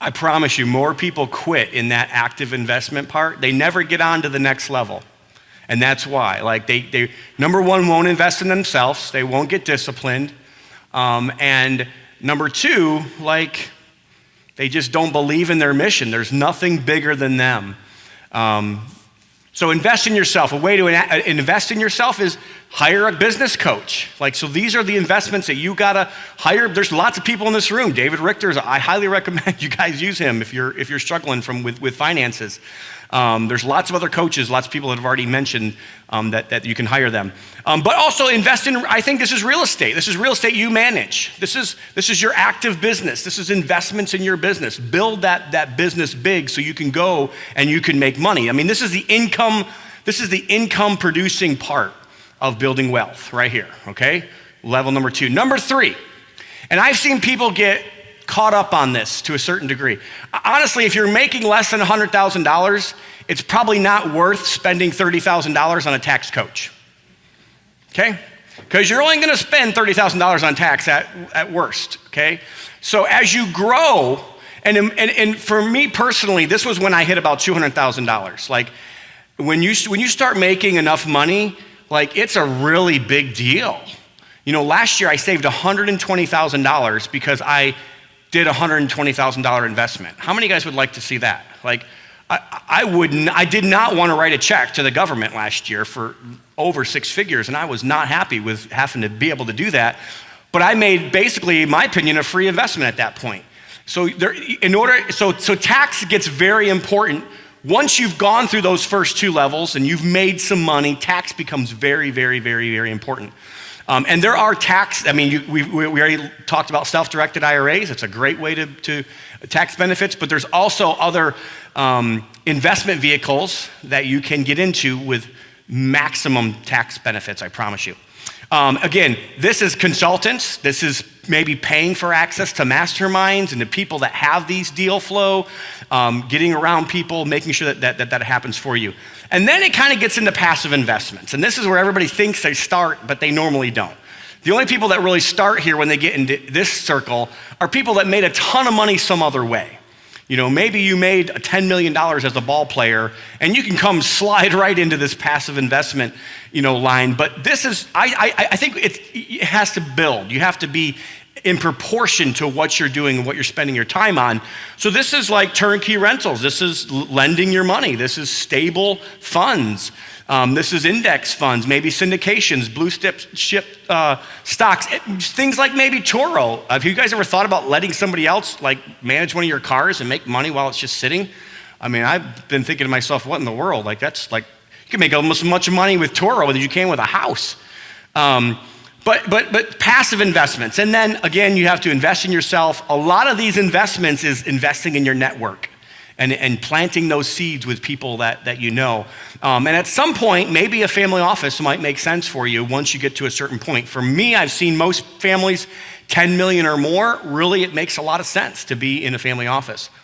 I promise you, more people quit in that active investment part. They never get on to the next level. And that's why. Like they number one, won't invest in themselves. They won't get disciplined. And number two, like they just don't believe in their mission. There's nothing bigger than them. So invest in yourself. A way to invest in yourself is hire a business coach. Like, so these are the investments that you gotta hire. There's lots of people in this room. David Richter's, I highly recommend you guys use him if you're struggling with finances. There's lots of other coaches, lots of people that have already mentioned that you can hire them. But also invest in, I think this is real estate. This is real estate you manage. This is your active business. This is investments in your business. Build that business big so you can go and you can make money. I mean, this is the income producing part of building wealth right here, okay? Level number 2. Number 3, and I've seen people get caught up on this to a certain degree. Honestly, if you're making less than $100,000, it's probably not worth spending $30,000 on a tax coach, okay? Because you're only gonna spend $30,000 on tax at worst, okay? So as you grow, and for me personally, this was when I hit about $200,000. Like when you start making enough money, like it's a really big deal. You know, last year I saved $120,000 because I did a $120,000 investment. How many of you guys would like to see that? Like, I did not want to write a check to the government last year for over 6 figures, and I was not happy with having to be able to do that. But I made, basically, in my opinion, a free investment at that point. So tax gets very important. Once you've gone through those first 2 levels and you've made some money, tax becomes very, very, very, very important. And there are we already talked about self-directed IRAs. It's a great way to tax benefits, but there's also other investment vehicles that you can get into with maximum tax benefits, I promise you. Again, this is consultants. This is maybe paying for access to masterminds and the people that have these deal flow, getting around people, making sure that happens for you. And then it kind of gets into passive investments. And this is where everybody thinks they start, but they normally don't. The only people that really start here when they get into this circle are people that made a ton of money some other way. You know, maybe you made $10 million as a ball player and you can come slide right into this passive investment, line. But this is, I think it has to build. You have to be in proportion to what you're doing and what you're spending your time on. So this is like turnkey rentals. This is lending your money. This is stable funds. This is index funds, maybe syndications, blue chip stocks, things like maybe Turo. Have you guys ever thought about letting somebody else like manage one of your cars and make money while it's just sitting? I mean, I've been thinking to myself, what in the world? Like that's like, you can make almost as much money with Turo as you can with a house. But passive investments. And then again, you have to invest in yourself. A lot of these investments is investing in your network and planting those seeds with people that you know. And at some point, maybe a family office might make sense for you once you get to a certain point. For me, I've seen most families, 10 million or more, really it makes a lot of sense to be in a family office.